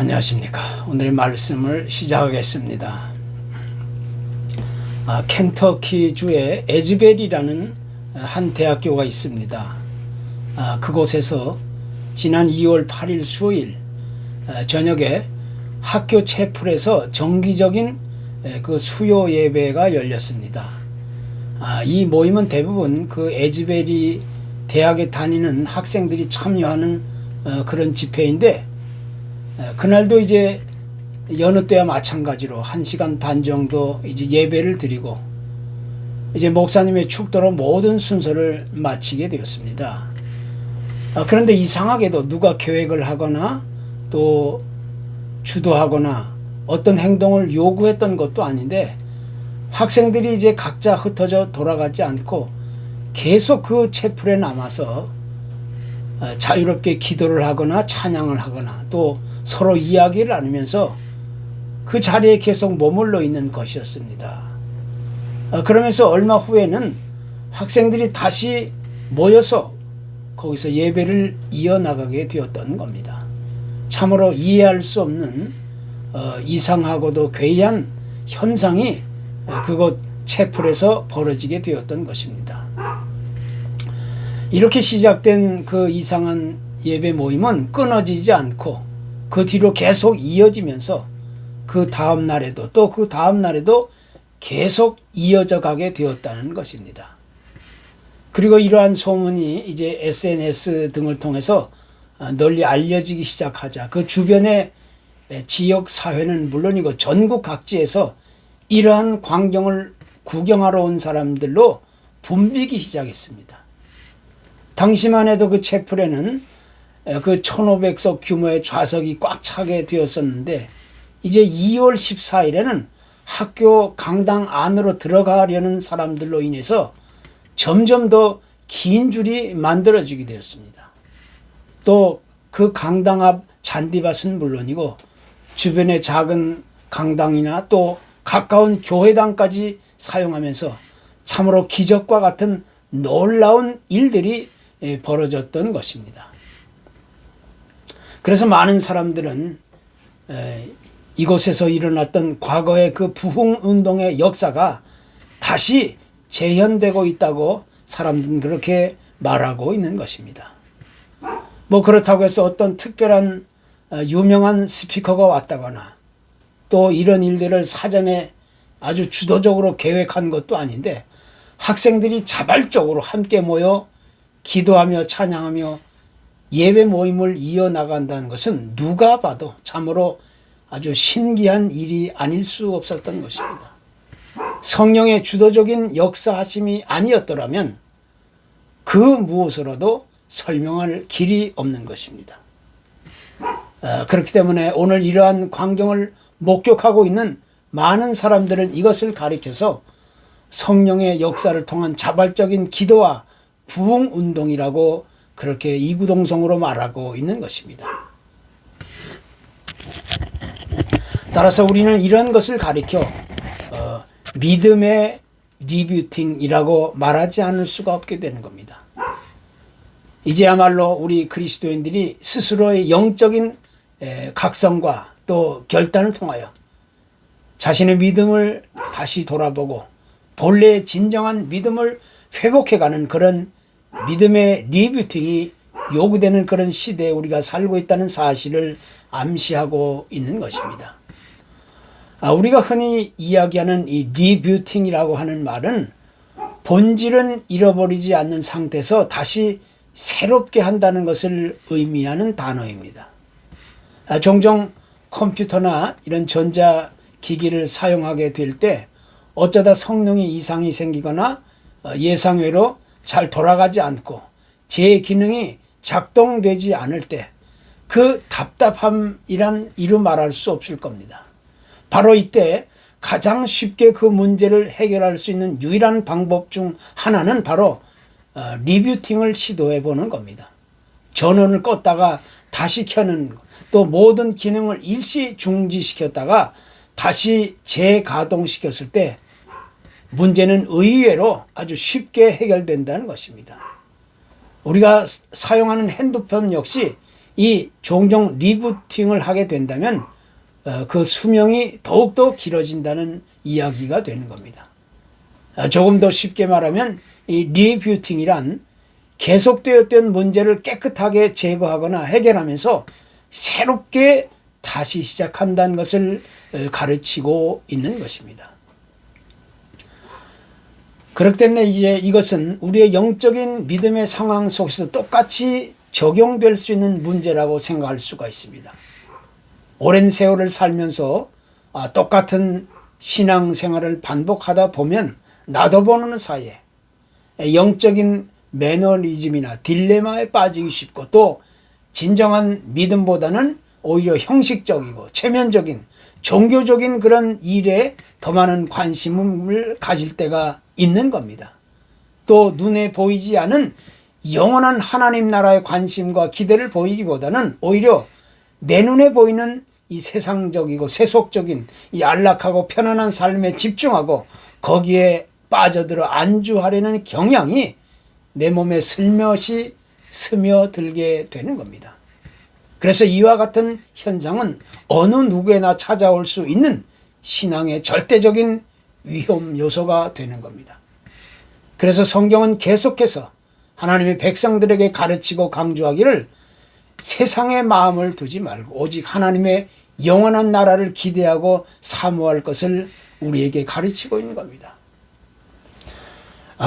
안녕하십니까. 오늘의 말씀을 시작하겠습니다. 켄터키주의 에즈벨이라는 한 대학교가 있습니다. 그곳에서 지난 2월 8일 수요일 저녁에 학교 채플에서 정기적인 그 수요 예배가 열렸습니다. 이 모임은 대부분 그 에즈벨이 대학에 다니는 학생들이 참여하는 그런 집회인데, 그날도 이제 여느 때와 마찬가지로 1시간 반 정도 이제 예배를 드리고 이제 목사님의 축도로 모든 순서를 마치게 되었습니다. 그런데 이상하게도 누가 계획을 하거나 또 주도하거나 어떤 행동을 요구했던 것도 아닌데, 학생들이 이제 각자 흩어져 돌아가지 않고 계속 그 채플에 남아서 자유롭게 기도를 하거나 찬양을 하거나 또 서로 이야기를 나누면서 그 자리에 계속 머물러 있는 것이었습니다. 그러면서 얼마 후에는 학생들이 다시 모여서 거기서 예배를 이어나가게 되었던 겁니다. 참으로 이해할 수 없는 이상하고도 괴이한 현상이 그곳 채플에서 벌어지게 되었던 것입니다. 이렇게 시작된 그 이상한 예배 모임은 끊어지지 않고 그 뒤로 계속 이어지면서 그 다음 날에도 또 그 다음 날에도 계속 이어져 가게 되었다는 것입니다. 그리고 이러한 소문이 이제 SNS 등을 통해서 널리 알려지기 시작하자 그 주변의 지역 사회는 물론이고 전국 각지에서 이러한 광경을 구경하러 온 사람들로 붐비기 시작했습니다. 당시만 해도 그 채플에는 그 1500석 규모의 좌석이 꽉 차게 되었었는데, 이제 2월 14일에는 학교 강당 안으로 들어가려는 사람들로 인해서 점점 더 긴 줄이 만들어지게 되었습니다. 또 그 강당 앞 잔디밭은 물론이고 주변의 작은 강당이나 또 가까운 교회당까지 사용하면서 참으로 기적과 같은 놀라운 일들이 벌어졌던 것입니다. 그래서 많은 사람들은 이곳에서 일어났던 과거의 그 부흥운동의 역사가 다시 재현되고 있다고 사람들은 그렇게 말하고 있는 것입니다. 뭐 그렇다고 해서 어떤 특별한 유명한 스피커가 왔다거나 또 이런 일들을 사전에 아주 주도적으로 계획한 것도 아닌데, 학생들이 자발적으로 함께 모여 기도하며 찬양하며 예배 모임을 이어나간다는 것은 누가 봐도 참으로 아주 신기한 일이 아닐 수 없었던 것입니다. 성령의 주도적인 역사하심이 아니었더라면 그 무엇으로도 설명할 길이 없는 것입니다. 그렇기 때문에 오늘 이러한 광경을 목격하고 있는 많은 사람들은 이것을 가리켜서 성령의 역사를 통한 자발적인 기도와 부흥운동이라고 그렇게 이구동성으로 말하고 있는 것입니다. 따라서 우리는 이런 것을 가리켜 믿음의 리뷰팅이라고 말하지 않을 수가 없게 되는 겁니다. 이제야말로 우리 그리스도인들이 스스로의 영적인 각성과 또 결단을 통하여 자신의 믿음을 다시 돌아보고 본래의 진정한 믿음을 회복해가는 그런 믿음의 리뷰팅이 요구되는 그런 시대에 우리가 살고 있다는 사실을 암시하고 있는 것입니다. 우리가 흔히 이야기하는 이 리뷰팅이라고 하는 말은 본질은 잃어버리지 않는 상태에서 다시 새롭게 한다는 것을 의미하는 단어입니다. 종종 컴퓨터나 이런 전자기기를 사용하게 될 때 어쩌다 성능이 이상이 생기거나 예상외로 잘 돌아가지 않고 제 기능이 작동되지 않을 때 그 답답함이란 이루 말할 수 없을 겁니다. 바로 이때 가장 쉽게 그 문제를 해결할 수 있는 유일한 방법 중 하나는 바로 리뷰팅을 시도해 보는 겁니다. 전원을 껐다가 다시 켜는, 또 모든 기능을 일시 중지시켰다가 다시 재가동시켰을 때 문제는 의외로 아주 쉽게 해결된다는 것입니다. 우리가 사용하는 핸드폰 역시 이 종종 리부팅을 하게 된다면 그 수명이 더욱더 길어진다는 이야기가 되는 겁니다. 조금 더 쉽게 말하면 이 리뷰팅이란 계속되었던 문제를 깨끗하게 제거하거나 해결하면서 새롭게 다시 시작한다는 것을 가르치고 있는 것입니다. 그렇기 때문에 이제 이것은 우리의 영적인 믿음의 상황 속에서 똑같이 적용될 수 있는 문제라고 생각할 수가 있습니다. 오랜 세월을 살면서 똑같은 신앙생활을 반복하다 보면 나도 모르는 사이에 영적인 매너리즘이나 딜레마에 빠지기 쉽고 또 진정한 믿음보다는 오히려 형식적이고 체면적인 종교적인 그런 일에 더 많은 관심을 가질 때가 있는 겁니다. 또 눈에 보이지 않은 영원한 하나님 나라의 관심과 기대를 보이기보다는 오히려 내 눈에 보이는 이 세상적이고 세속적인 이 안락하고 편안한 삶에 집중하고 거기에 빠져들어 안주하려는 경향이 내 몸에 슬며시 스며들게 되는 겁니다. 그래서 이와 같은 현상은 어느 누구에나 찾아올 수 있는 신앙의 절대적인 위험 요소가 되는 겁니다. 그래서 성경은 계속해서 하나님의 백성들에게 가르치고 강조하기를 세상의 마음을 두지 말고 오직 하나님의 영원한 나라를 기대하고 사모할 것을 우리에게 가르치고 있는 겁니다.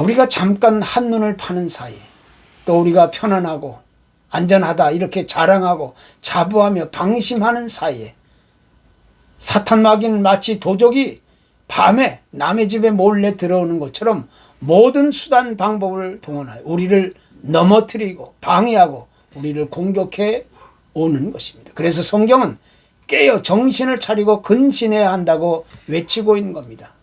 우리가 잠깐 한눈을 파는 사이 또 우리가 편안하고 안전하다 이렇게 자랑하고 자부하며 방심하는 사이에 사탄 마귀는 마치 도적이 밤에 남의 집에 몰래 들어오는 것처럼 모든 수단 방법을 동원하여 우리를 넘어뜨리고 방해하고 우리를 공격해 오는 것입니다. 그래서 성경은 깨어 정신을 차리고 근신해야 한다고 외치고 있는 겁니다.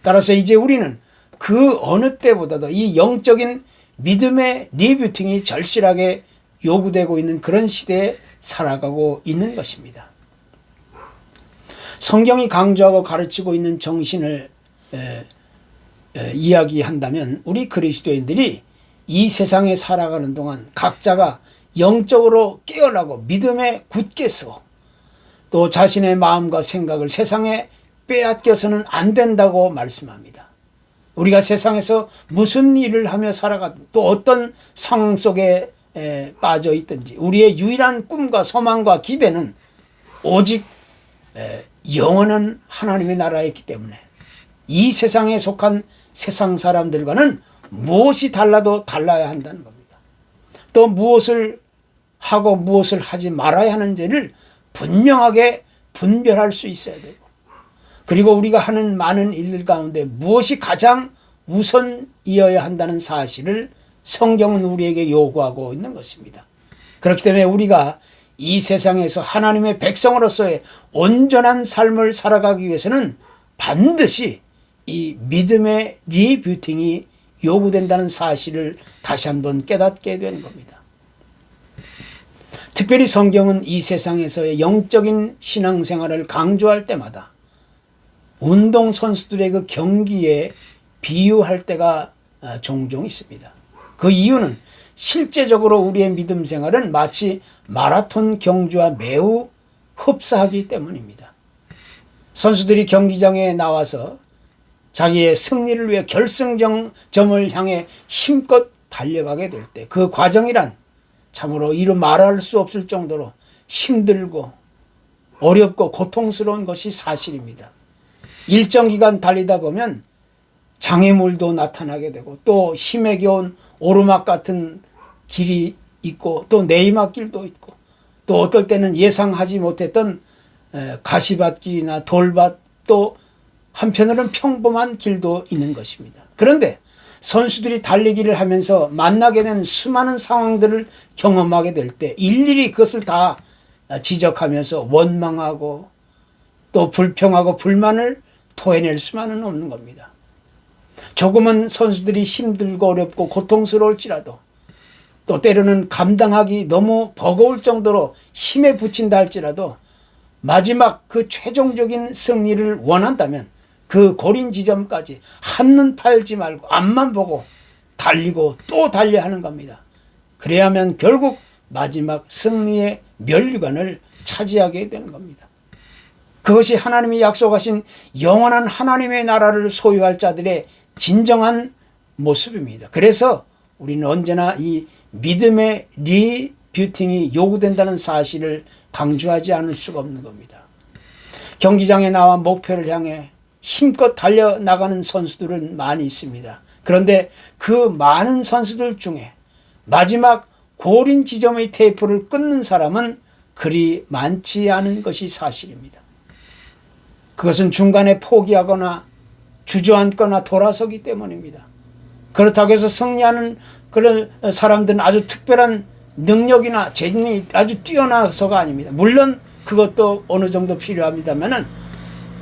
따라서 이제 우리는 그 어느 때보다도 이 영적인 믿음의 리뷰팅이 절실하게 요구되고 있는 그런 시대에 살아가고 있는 것입니다. 성경이 강조하고 가르치고 있는 정신을 이야기한다면 우리 그리스도인들이 이 세상에 살아가는 동안 각자가 영적으로 깨어나고 믿음에 굳게 서 또 자신의 마음과 생각을 세상에 빼앗겨서는 안 된다고 말씀합니다. 우리가 세상에서 무슨 일을 하며 살아가든 또 어떤 상황 속에 빠져 있든지 우리의 유일한 꿈과 소망과 기대는 오직 영원한 하나님의 나라에 있기 때문에 이 세상에 속한 세상 사람들과는 무엇이 달라도 달라야 한다는 겁니다. 또 무엇을 하고 무엇을 하지 말아야 하는지를 분명하게 분별할 수 있어야 되고 그리고 우리가 하는 많은 일들 가운데 무엇이 가장 우선이어야 한다는 사실을 성경은 우리에게 요구하고 있는 것입니다. 그렇기 때문에 우리가 이 세상에서 하나님의 백성으로서의 온전한 삶을 살아가기 위해서는 반드시 이 믿음의 리뷰팅이 요구된다는 사실을 다시 한번 깨닫게 되는 겁니다. 특별히 성경은 이 세상에서의 영적인 신앙생활을 강조할 때마다 운동선수들의 그 경기에 비유할 때가 종종 있습니다. 그 이유는 실제적으로 우리의 믿음 생활은 마치 마라톤 경주와 매우 흡사하기 때문입니다. 선수들이 경기장에 나와서 자기의 승리를 위해 결승점을 향해 힘껏 달려가게 될 때 그 과정이란 참으로 이루 말할 수 없을 정도로 힘들고 어렵고 고통스러운 것이 사실입니다. 일정 기간 달리다 보면 장애물도 나타나게 되고 또 힘에 겨운 오르막 같은 길이 있고 또 내리막길도 있고 또 어떨 때는 예상하지 못했던 가시밭길이나 돌밭 또 한편으로는 평범한 길도 있는 것입니다. 그런데 선수들이 달리기를 하면서 만나게 된 수많은 상황들을 경험하게 될 때 일일이 그것을 다 지적하면서 원망하고 또 불평하고 불만을 토해낼 수만은 없는 겁니다. 조금은 선수들이 힘들고 어렵고 고통스러울지라도 또 때로는 감당하기 너무 버거울 정도로 힘에 부친다 할지라도 마지막 그 최종적인 승리를 원한다면 그 고린 지점까지 한눈 팔지 말고 앞만 보고 달리고 또 달려야 하는 겁니다. 그래야만 결국 마지막 승리의 면류관을 차지하게 되는 겁니다. 그것이 하나님이 약속하신 영원한 하나님의 나라를 소유할 자들의 진정한 모습입니다. 그래서 우리는 언제나 이 믿음의 리뷰팅이 요구된다는 사실을 강조하지 않을 수가 없는 겁니다. 경기장에 나와 목표를 향해 힘껏 달려나가는 선수들은 많이 있습니다. 그런데 그 많은 선수들 중에 마지막 골인 지점의 테이프를 끊는 사람은 그리 많지 않은 것이 사실입니다. 그것은 중간에 포기하거나 주저앉거나 돌아서기 때문입니다. 그렇다고 해서 승리하는 그런 사람들은 아주 특별한 능력이나 재능이 아주 뛰어나서가 아닙니다. 물론 그것도 어느 정도 필요합니다만은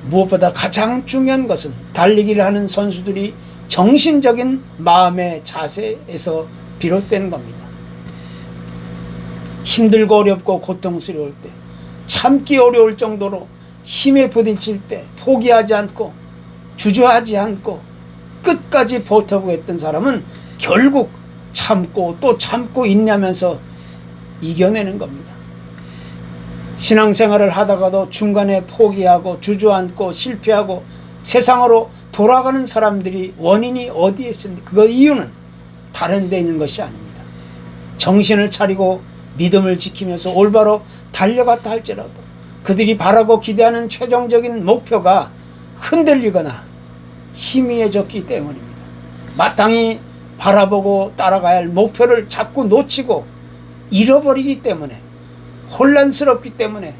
무엇보다 가장 중요한 것은 달리기를 하는 선수들이 정신적인 마음의 자세에서 비롯되는 겁니다. 힘들고 어렵고 고통스러울 때, 참기 어려울 정도로 힘에 부딪힐 때 포기하지 않고 주저하지 않고 끝까지 버텨보겠던 사람은 결국 참고 또 참고 인내하면서 이겨내는 겁니다. 신앙생활을 하다가도 중간에 포기하고 주저앉고 실패하고 세상으로 돌아가는 사람들이 원인이 어디에 있습니까? 그 이유는 다른 데 있는 것이 아닙니다. 정신을 차리고 믿음을 지키면서 올바로 달려갔다 할지라도 그들이 바라고 기대하는 최종적인 목표가 흔들리거나 희미해졌기 때문입니다. 마땅히 바라보고 따라가야 할 목표를 자꾸 놓치고 잃어버리기 때문에 혼란스럽기 때문에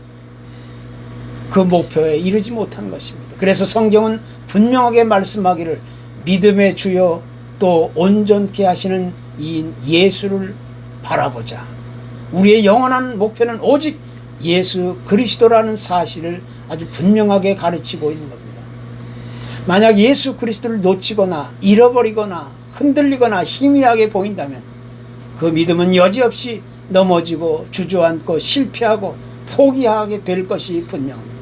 그 목표에 이르지 못한 것입니다. 그래서 성경은 분명하게 말씀하기를 믿음의 주여 또 온전케 하시는 이인 예수를 바라보자. 우리의 영원한 목표는 오직 예수 그리스도라는 사실을 아주 분명하게 가르치고 있는 겁니다. 만약 예수 그리스도를 놓치거나 잃어버리거나 흔들리거나 희미하게 보인다면 그 믿음은 여지없이 넘어지고 주저앉고 실패하고 포기하게 될 것이 분명합니다.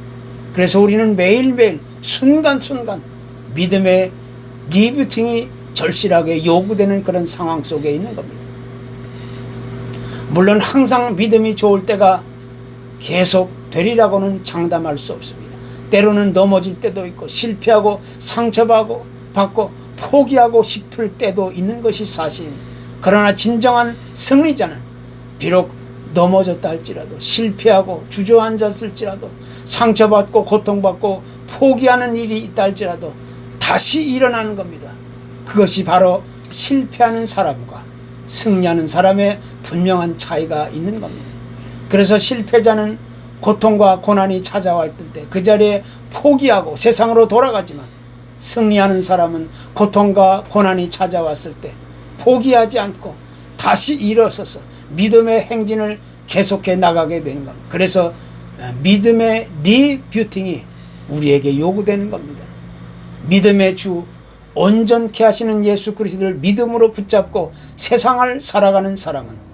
그래서 우리는 매일매일 순간순간 믿음의 리뷰팅이 절실하게 요구되는 그런 상황 속에 있는 겁니다. 물론 항상 믿음이 좋을 때가 계속 되리라고는 장담할 수 없습니다. 때로는 넘어질 때도 있고 실패하고 상처받고 포기하고 싶을 때도 있는 것이 사실입니다. 그러나 진정한 승리자는 비록 넘어졌다 할지라도 실패하고 주저앉았을지라도 상처받고 고통받고 포기하는 일이 있다 할지라도 다시 일어나는 겁니다. 그것이 바로 실패하는 사람과 승리하는 사람의 분명한 차이가 있는 겁니다. 그래서 실패자는 고통과 고난이 찾아왔을 때 그 자리에 포기하고 세상으로 돌아가지만 승리하는 사람은 고통과 고난이 찾아왔을 때 포기하지 않고 다시 일어서서 믿음의 행진을 계속해 나가게 되는 겁니다. 그래서 믿음의 리뷰팅이 우리에게 요구되는 겁니다. 믿음의 주 온전케 하시는 예수 그리스도를 믿음으로 붙잡고 세상을 살아가는 사람은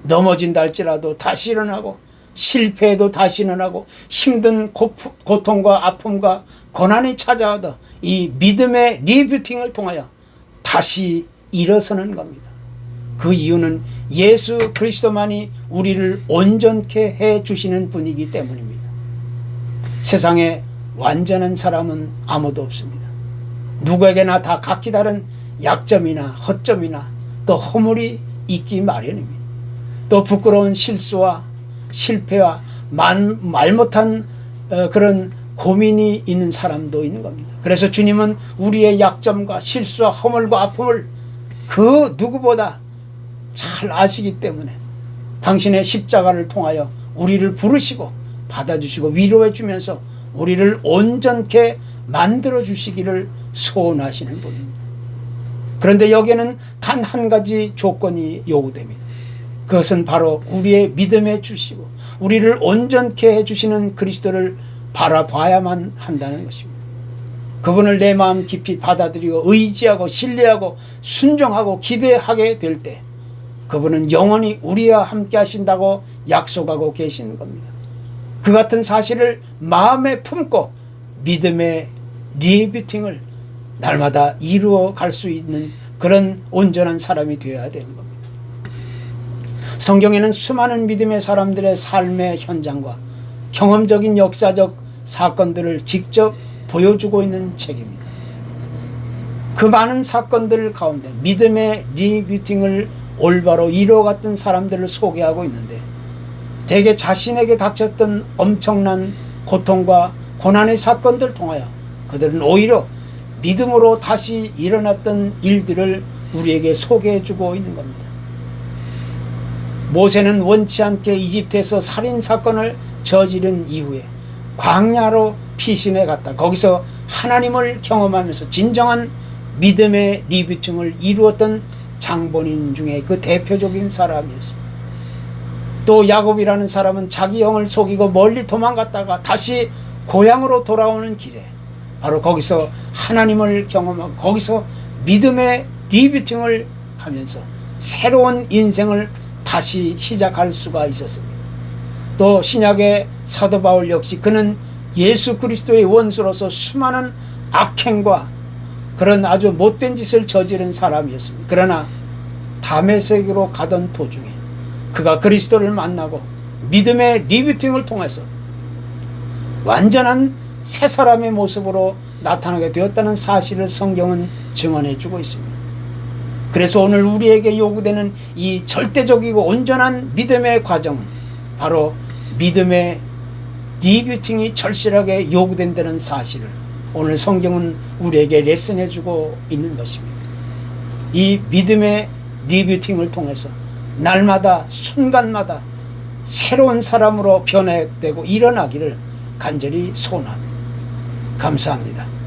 넘어진다 할지라도 다시 일어나고 실패해도 다시 일어나고 힘든 고통과 아픔과 고난이 찾아와도 이 믿음의 리뷰팅을 통하여 다시 일어서는 겁니다. 그 이유는 예수 그리스도만이 우리를 온전케 해 주시는 분이기 때문입니다. 세상에 완전한 사람은 아무도 없습니다. 누구에게나 다 각기 다른 약점이나 허점이나 또 허물이 있기 마련입니다. 또 부끄러운 실수와 실패와 말 못한 그런 고민이 있는 사람도 있는 겁니다. 그래서 주님은 우리의 약점과 실수와 허물과 아픔을 그 누구보다 잘 아시기 때문에 당신의 십자가를 통하여 우리를 부르시고 받아주시고 위로해 주면서 우리를 온전케 만들어 주시기를 소원하시는 분입니다. 그런데 여기에는 단 한 가지 조건이 요구됩니다. 그것은 바로 우리의 믿음에 주시고 우리를 온전케 해주시는 그리스도를 바라봐야만 한다는 것입니다. 그분을 내 마음 깊이 받아들이고 의지하고 신뢰하고 순종하고 기대하게 될 때 그분은 영원히 우리와 함께 하신다고 약속하고 계시는 겁니다. 그 같은 사실을 마음에 품고 믿음의 리뷰팅을 날마다 이루어 갈 수 있는 그런 온전한 사람이 되어야 되는 겁니다. 성경에는 수많은 믿음의 사람들의 삶의 현장과 경험적인 역사적 사건들을 직접 보여주고 있는 책입니다. 그 많은 사건들 가운데 믿음의 리뷰팅을 올바로 이루어갔던 사람들을 소개하고 있는데, 대개 자신에게 닥쳤던 엄청난 고통과 고난의 사건들을 통하여 그들은 오히려 믿음으로 다시 일어났던 일들을 우리에게 소개해주고 있는 겁니다. 모세는 원치 않게 이집트에서 살인사건을 저지른 이후에 광야로 피신해 갔다 거기서 하나님을 경험하면서 진정한 믿음의 리뷰팅을 이루었던 장본인 중에 그 대표적인 사람이었습니다. 또 야곱이라는 사람은 자기 형을 속이고 멀리 도망갔다가 다시 고향으로 돌아오는 길에 바로 거기서 하나님을 경험하고 거기서 믿음의 리뷰팅을 하면서 새로운 인생을 다시 시작할 수가 있었습니다. 또 신약의 사도 바울 역시 그는 예수 그리스도의 원수로서 수많은 악행과 그런 아주 못된 짓을 저지른 사람이었습니다. 그러나 다메섹으로 가던 도중에 그가 그리스도를 만나고 믿음의 리뷰팅을 통해서 완전한 새 사람의 모습으로 나타나게 되었다는 사실을 성경은 증언해 주고 있습니다. 그래서 오늘 우리에게 요구되는 이 절대적이고 온전한 믿음의 과정은 바로 믿음의 리뷰팅이 절실하게 요구된다는 사실을 오늘 성경은 우리에게 레슨해 주고 있는 것입니다. 이 믿음의 리뷰팅을 통해서 날마다 순간마다 새로운 사람으로 변화되고 일어나기를 간절히 소원합니다. 감사합니다.